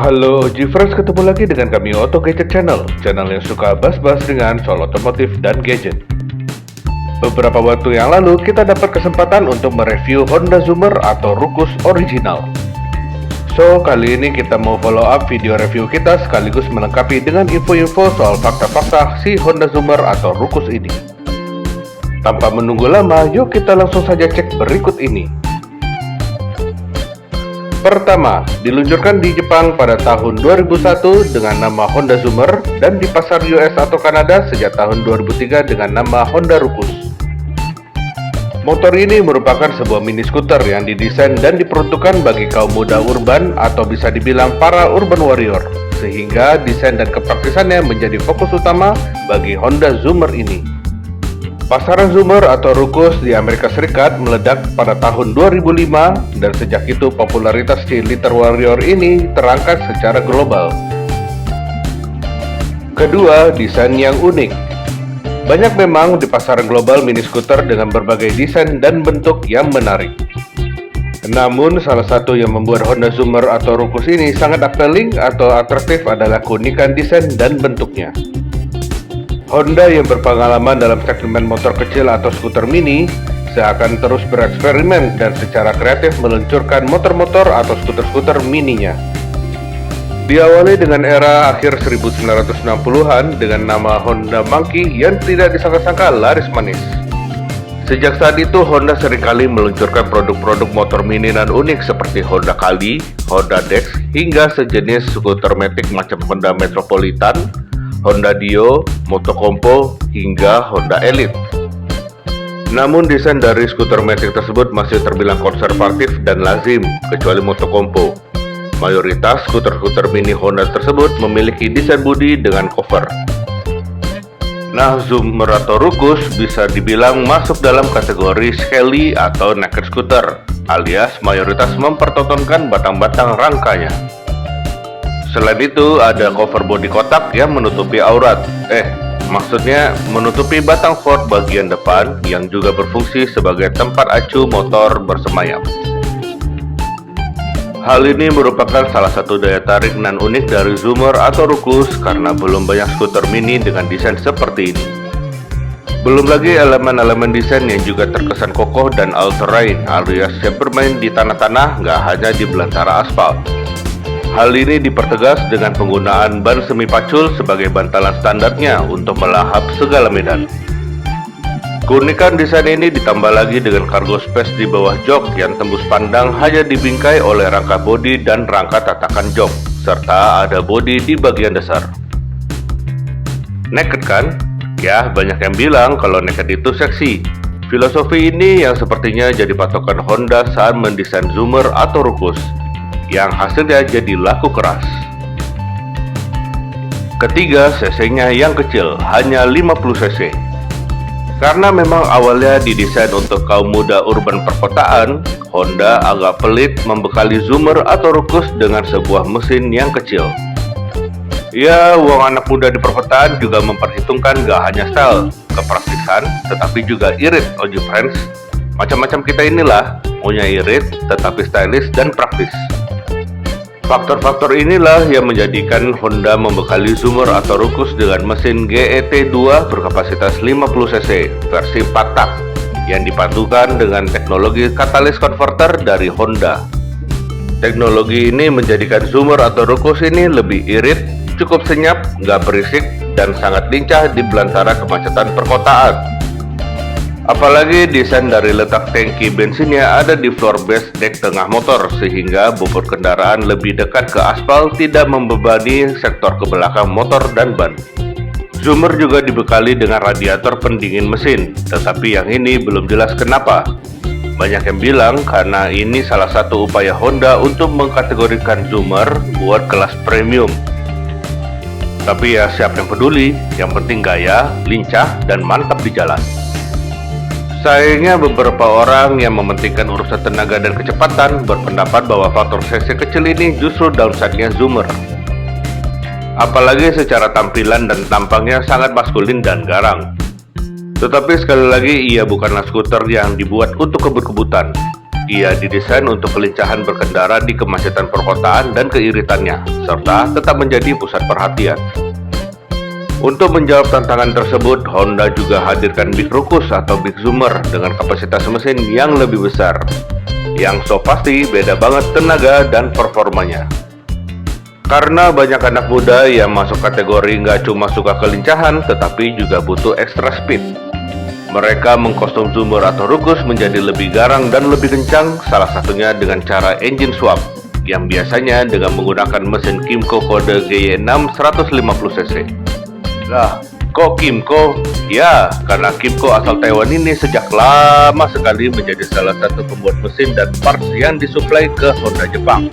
Halo G-Friends, ketemu lagi dengan kami Auto Gadget Channel, channel yang suka bahas-bahas dengan soal otomotif dan gadget. Beberapa waktu yang lalu kita dapat kesempatan untuk mereview Honda Zoomer atau Ruckus original. So, kali ini kita mau follow up video review kita sekaligus melengkapi dengan info-info soal fakta-fakta si Honda Zoomer atau Ruckus ini. Tanpa menunggu lama, yuk kita langsung saja cek berikut ini. Pertama, diluncurkan di Jepang pada tahun 2001 dengan nama Honda Zoomer dan di pasar US atau Kanada sejak tahun 2003 dengan nama Honda Ruckus. Motor ini merupakan sebuah mini skuter yang didesain dan diperuntukkan bagi kaum muda urban atau bisa dibilang para urban warrior, sehingga desain dan kepraktisannya menjadi fokus utama bagi Honda Zoomer ini. Pasaran Zoomer atau Ruckus di Amerika Serikat meledak pada tahun 2005 dan sejak itu popularitas si Liter Warrior ini terangkat secara global. Kedua, desain yang unik. Banyak memang di pasaran global mini skuter dengan berbagai desain dan bentuk yang menarik. Namun, salah satu yang membuat Honda Zoomer atau Ruckus ini sangat appealing atau atraktif adalah keunikan desain dan bentuknya. Honda yang berpengalaman dalam segmen motor kecil atau skuter mini seakan terus bereksperimen dan secara kreatif meluncurkan motor-motor atau skuter-skuter mininya. Diawali dengan era akhir 1960-an dengan nama Honda Monkey yang tidak disangka-sangka laris manis. Sejak saat itu, Honda seringkali meluncurkan produk-produk motor mini dan unik seperti Honda Kali, Honda Dex, hingga sejenis skuter matic macam Honda Metropolitan, Honda Dio, Motocompo, hingga Honda Elite. Namun desain dari skuter matic tersebut masih terbilang konservatif dan lazim, kecuali Motocompo. Mayoritas skuter-skuter mini Honda tersebut memiliki desain bodi dengan cover. Nah, Zoomer atau Ruckus bisa dibilang masuk dalam kategori skelly atau naked scooter, alias mayoritas mempertontonkan batang-batang rangkanya. Selain itu, ada cover bodi kotak yang menutupi aurat. Maksudnya menutupi batang fork bagian depan yang juga berfungsi sebagai tempat acu motor bersemayam. Hal ini merupakan salah satu daya tarik nan unik dari Zoomer atau Ruckus karena belum banyak skuter mini dengan desain seperti ini. Belum lagi elemen-elemen desain yang juga terkesan kokoh dan all-terrain alias siap bermain di tanah-tanah nggak hanya di belantara aspal. Hal ini dipertegas dengan penggunaan ban semi pacul sebagai bantalan standarnya untuk melahap segala medan. Keunikan desain ini ditambah lagi dengan cargo space di bawah jok yang tembus pandang hanya dibingkai oleh rangka bodi dan rangka tatakan jok, serta ada bodi di bagian dasar. Naked kan? Ya, banyak yang bilang kalau naked itu seksi. Filosofi ini yang sepertinya jadi patokan Honda saat mendesain Zoomer atau Ruckus, yang hasilnya jadi laku keras. Ketiga, cc-nya yang kecil, hanya 50 cc. Karena memang awalnya didesain untuk kaum muda urban perkotaan, Honda agak pelit membekali Zoomer atau Ruckus dengan sebuah mesin yang kecil. Ya, uang anak muda di perkotaan juga memperhitungkan gak hanya style, kepraktisan, tetapi juga irit, Oji Friends. Macam-macam kita inilah, maunya irit, tetapi stylish dan praktis. Faktor-faktor inilah yang menjadikan Honda membekali Zoomer atau Ruckus dengan mesin GET2 berkapasitas 50 cc versi 4 tak yang dipadukan dengan teknologi catalyst converter dari Honda. Teknologi ini menjadikan Zoomer atau Ruckus ini lebih irit, cukup senyap, nggak berisik, dan sangat lincah di belantara kemacetan perkotaan. Apalagi desain dari letak tangki bensinnya ada di floor base deck tengah motor sehingga bobot kendaraan lebih dekat ke aspal, tidak membebani sektor ke belakang motor dan ban. Zoomer juga dibekali dengan radiator pendingin mesin, tetapi yang ini belum jelas kenapa. Banyak yang bilang karena ini salah satu upaya Honda untuk mengkategorikan Zoomer buat kelas premium. Tapi ya siapa yang peduli, yang penting gaya, lincah, dan mantap di jalan. Sayangnya beberapa orang yang mementingkan urusan tenaga dan kecepatan berpendapat bahwa faktor cc kecil ini justru downside-nya Zoomer. Apalagi secara tampilan dan tampangnya sangat maskulin dan garang. Tetapi sekali lagi ia bukanlah skuter yang dibuat untuk kebut-kebutan. Ia didesain untuk kelincahan berkendara di kemacetan perkotaan dan keiritannya, serta tetap menjadi pusat perhatian. Untuk menjawab tantangan tersebut, Honda juga hadirkan Big Ruckus atau Big Zoomer dengan kapasitas mesin yang lebih besar. Yang so pasti beda banget tenaga dan performanya. Karena banyak anak muda yang masuk kategori nggak cuma suka kelincahan, tetapi juga butuh extra speed. Mereka mengkostum Zoomer atau Ruckus menjadi lebih garang dan lebih kencang, salah satunya dengan cara engine swap, yang biasanya dengan menggunakan mesin Kymco kode GY6 150cc. Lah, kok Kymco? Ya, karena Kymco asal Taiwan ini sejak lama sekali menjadi salah satu pembuat mesin dan parts yang disuplai ke Honda Jepang.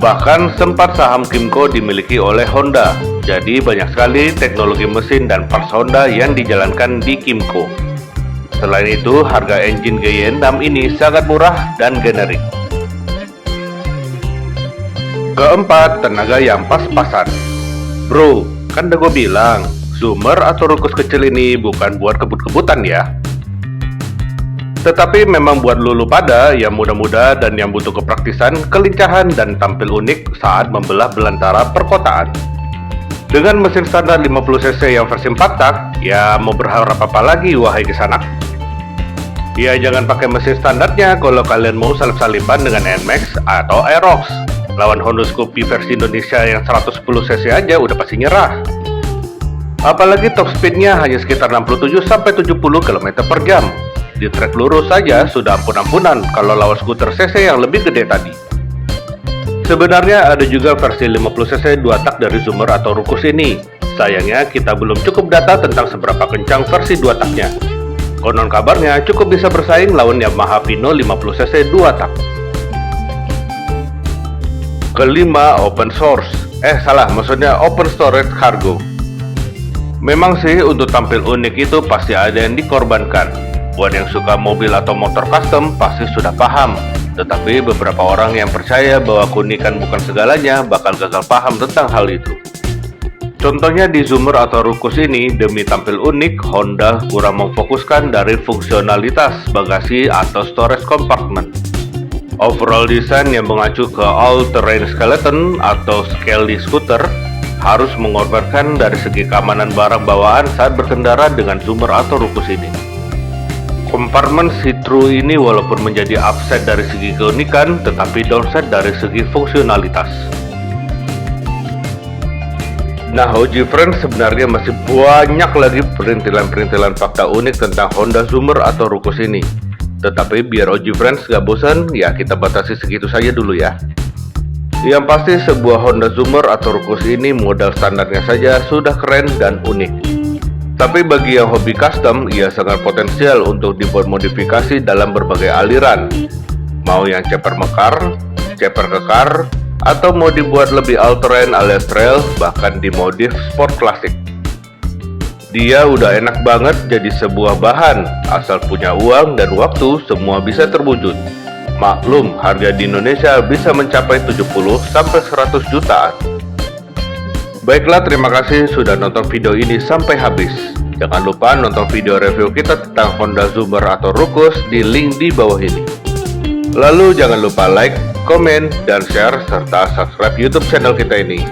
Bahkan sempat saham Kymco dimiliki oleh Honda, jadi banyak sekali teknologi mesin dan parts Honda yang dijalankan di Kymco. Selain itu, harga engine GY6 ini sangat murah dan generik. Keempat, tenaga yang pas-pasan. Bro, kan udah gue bilang, Zoomer atau Ruckus kecil ini bukan buat kebut-kebutan ya. Tetapi memang buat lulu pada yang muda-muda dan yang butuh kepraktisan, kelincahan, dan tampil unik saat membelah belantara perkotaan. Dengan mesin standar 50cc yang versi 4 tak, ya mau berharap apa lagi wahai kisanak? Ya jangan pakai mesin standarnya kalau kalian mau salip-salipan dengan NMAX atau Aerox. Lawan Honda Scoopy versi Indonesia yang 110cc aja udah pasti nyerah. Apalagi top speednya hanya sekitar 67-70 km per jam. Di trek lurus saja sudah ampun-ampunan kalau lawan skuter cc yang lebih gede tadi. Sebenarnya ada juga versi 50cc 2 tak dari Zoomer atau Ruckus ini. Sayangnya kita belum cukup data tentang seberapa kencang versi 2 taknya. Konon kabarnya cukup bisa bersaing lawan Yamaha Vino 50cc 2 tak. Kelima, open source. Maksudnya open storage cargo. Memang sih untuk tampil unik itu pasti ada yang dikorbankan. Buat yang suka mobil atau motor custom pasti sudah paham. Tetapi beberapa orang yang percaya bahwa keunikan bukan segalanya bakal gagal paham tentang hal itu. Contohnya di Zoomer atau Ruckus ini, demi tampil unik, Honda kurang memfokuskan dari fungsionalitas bagasi atau storage compartment. Overall desain yang mengacu ke all-terrain skeleton atau Skelly scooter harus mengorbankan dari segi keamanan barang bawaan saat berkendara dengan Zoomer atau Ruckus ini. Kompartemen see-through ini walaupun menjadi upside dari segi keunikan, tetapi downside dari segi fungsionalitas. Nah, Hoji Friends, sebenarnya masih banyak lagi perintilan-perintilan fakta unik tentang Honda Zoomer atau Ruckus ini. Tetapi biar Hoji Friends gak bosan, ya kita batasi segitu saja dulu ya. Yang pasti sebuah Honda Zoomer atau Ruckus ini modal standarnya saja sudah keren dan unik. Tapi bagi yang hobi custom, ia sangat potensial untuk dibuat modifikasi dalam berbagai aliran. Mau yang ceper mekar, ceper kekar, atau mau dibuat lebih all-terrain alias trail, bahkan dimodif sport klasik. Dia udah enak banget jadi sebuah bahan, asal punya uang dan waktu semua bisa terwujud. Maklum, harga di Indonesia bisa mencapai 70-100 jutaan. Baiklah, terima kasih sudah nonton video ini sampai habis. Jangan lupa nonton video review kita tentang Honda Zoomer atau Ruckus di link di bawah ini. Lalu jangan lupa like, komen, dan share, serta subscribe YouTube channel kita ini.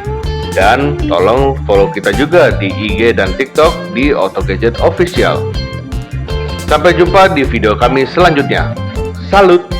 Dan tolong follow kita juga di IG dan TikTok di Auto Gadget Official. Sampai jumpa di video kami selanjutnya. Salut!